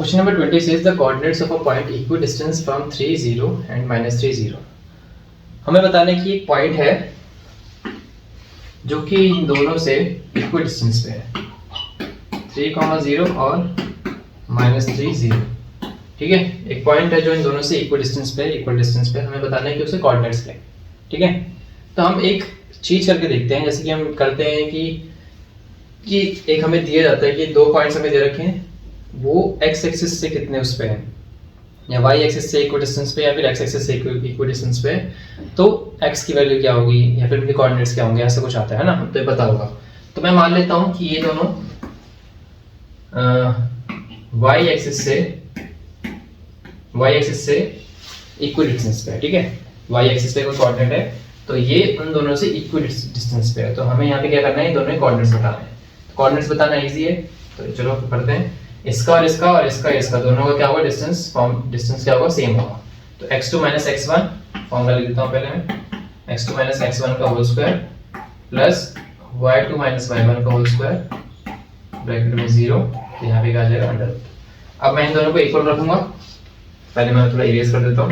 Question number 20 says the coordinates of a point equidistant from 3 0 and -3 0. हमें बताने की एक पॉइंट है जो कि इन दोनों से इक्विडिस्टेंस पे है 3,0 और -3 0. ठीक है, एक पॉइंट है जो इन दोनों से इक्विडिस्टेंस पे हमें बताना है कि उसके कोऑर्डिनेट्स क्या है. ठीक है, तो हम एक चीज करके देखते हैं. जैसे कि हम करते हैं कि एक हमें दिया जाता है कि दो पॉइंट्स हमें दे रखे हैं, वो x एक्सिस से कितने उस पे हैं, या y एक्सिस से इक्विडिस्टेंस पे या फिर x एक्सिस से इक्विडिस्टेंस पे, तो x की वैल्यू क्या होगी या फिर उनके कोऑर्डिनेट्स क्या होंगे, ऐसा कुछ आता है ना, तो ये पता होगा. तो मैं मान लेता हूं कि ये दोनों y एक्सिस से इक्विडिस्टेंस पे है. ठीक है, y एक्सिस पे कोई कोऑर्डिनेट है तो ये उन दोनों से इक्विडिस्टेंस पे है. तो हमें यहाँ पे क्या करना है, दोनों कोऑर्डिनेट्स बताना है. कोऑर्डिनेट्स बताना इजी है, तो चलो करते हैं. इसका और इसका और इसका दोनों का क्या होगा, डिस्टेंस क्या होगा, सेम होगा. तो x2 - x1 फॉर्मूला लिख देता हूं पहले मैं. x2 - x1 का whole square plus y2 - y1 का होल स्क्वायर ब्रैकेट में 0. तो यहां पे क्या आ जाएगा, अंडर रूट. अब मैं इन दोनों को इक्वल रखूंगा. पहले मैं थोड़ा इरेज कर देता हूं.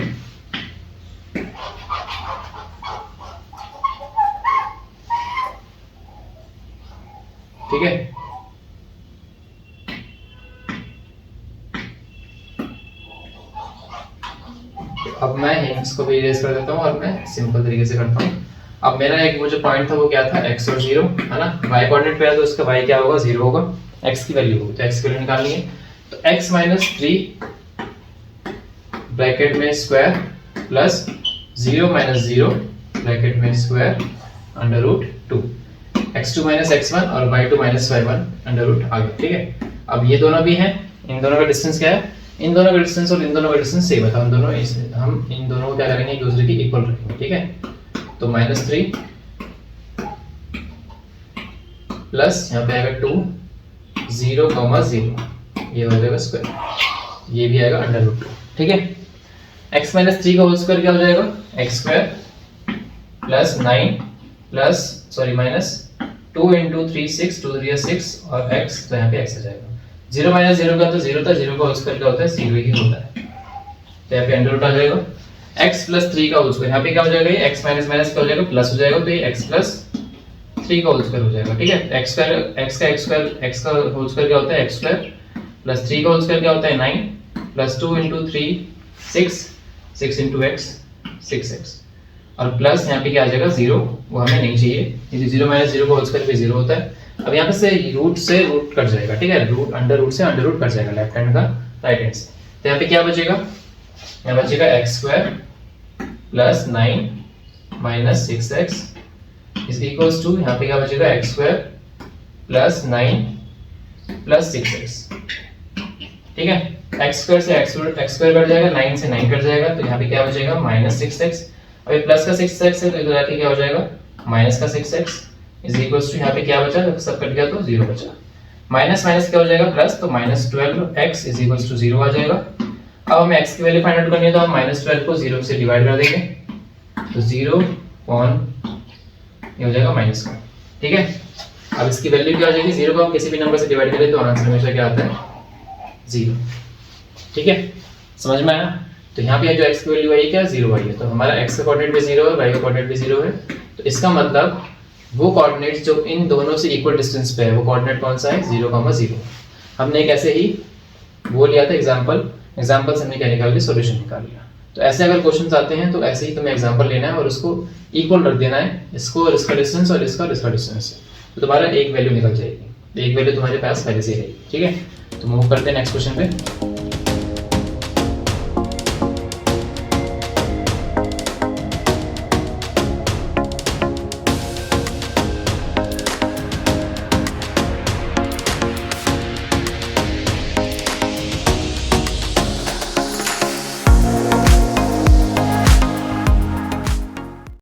ठीक है, अब मैं इसको भी इरेज कर देता हूँ और मैं सिंपल तरीके से करता हूँ. अब मेरा एक वो जो पॉइंट था वो क्या था, x और 0 है ना. y कोऑर्डिनेट पे है तो उसका y क्या होगा, 0 होगा. x की वैल्यू होगी तो x की वैल्यू निकालनी है. तो x - 3 ब्रैकेट में स्क्वायर प्लस 0 - 0 ब्रैकेट में square under root 2. x2 - x1 और y2 - y1 अंडर रूट आ गया. ठीक है, अब ये दोनों भी हैं. इन दोनों का डिस्टेंस क्या है, इन दोनों का डिस्टेंस और इन दोनों का डिस्टेंस सेम है. हम इन दोनों को क्या करेंगे, एक दूसरे की इक्वल रखेंगे. ठीक है, तो -3 प्लस यहाँ पे आएगा 2 0, 0 ये हो जाएगा स्क्वायर, ये भी आएगा अंडर रूट 2. ठीक है, x - 3 का होल स्क्वायर क्या हो जाएगा, x square plus 9 plus sorry minus 2 × 3 6 2 3 6 और x, तो यहाँ पे x आ जाएगा. 0 - 0 का तो 0 था, 0 का होल स्क्वायर क्या होता है, 0 ही होता है. तो यहाँ पे अंडर रूट आ जाएगा. x + 3 का होल स्क्वायर यहाँ पे क्या हो जाएगा, ये x - क्या हो जाएगा, प्लस हो जाएगा. तो ये x + 3 का होल स्क्वायर हो जाएगा. ठीक है, x का होल स्क्वायर क्या होता है, x स्क्वायर प्लस 3 का होल स्क्वायर क्या होता है, 9 प्लस 2 × 3 6 6 × x 6x और प्लस यहाँ पे क्या आ जाएगा 0, वो हमें नहीं चाहिए क्योंकि 0 - 0 का होल स्क्वायर भी 0 होता है. अब यहाँ पे से रूट कट जाएगा. ठीक है, रूट अंडर रूट से अंडर रूट कट जाएगा, लेफ्ट हैंड का राइट हैंड से. तो यहाँ पे क्या बचेगा, यहाँ बचेगा x² plus 9 - 6x is equals to, यहाँ पे क्या बचेगा, x² प्लस 9 प्लस 6x. ठीक है, x² से x² कट जाएगा, 9 से 9 कट जाएगा. तो यहाँ पे क्या बचेगा, -6x. अब ये प्लस का 6x है तो इधर आके क्या हो जाएगा, माइनस का 6x इज इक्वल्स टू, यहाँ पे क्या बचा, जब सब कट गया तो 0 बचा. माइनस माइनस क्या हो जाएगा, प्लस, तो -12x इज इक्वल्स टू 0 आ जाएगा. अब हमें x की वैल्यू फाइंड आउट करनी है तो हम -12 को 0 से डिवाइड कर देंगे. तो 0 ये हो जाएगा माइनस का. ठीक है, अब इसकी वैल्यू क्या हो जाएगी, 0 को हम किसी भी नंबर से डिवाइड करें तो आंसर हमेशा क्या आता है, 0. ठीक है, समझ में आया. तो यहाँ पे जो x की वैल्यू आई है क्या, 0 आई है. तो हमारा x का कोऑर्डिनेट भी 0 है, y का कोऑर्डिनेट भी 0 है. तो इसका मतलब वो कोऑर्डिनेट्स जो इन दोनों से इक्वल डिस्टेंस पे है, वो कोऑर्डिनेट कौन सा है, 0, 0. हमने एक ऐसे ही वो लिया था एग्जांपल से हमने क्या निकाल लिया, सॉल्यूशन निकाल लिया. तो ऐसे अगर क्वेश्चंस आते हैं तो ऐसे ही तुम्हें एग्जांपल लेना है और उसको इक्वल रख देना है, इसको और इसका डिस्टेंस और इसका डिस्टेंस. तो तुम्हारा एक वैल्यू निकल जाएगी, एक वैल्यू तुम्हारे पास पहले से ही रहेगी. ठीक है, तो मूव करते हैं नेक्स्ट क्वेश्चन पे.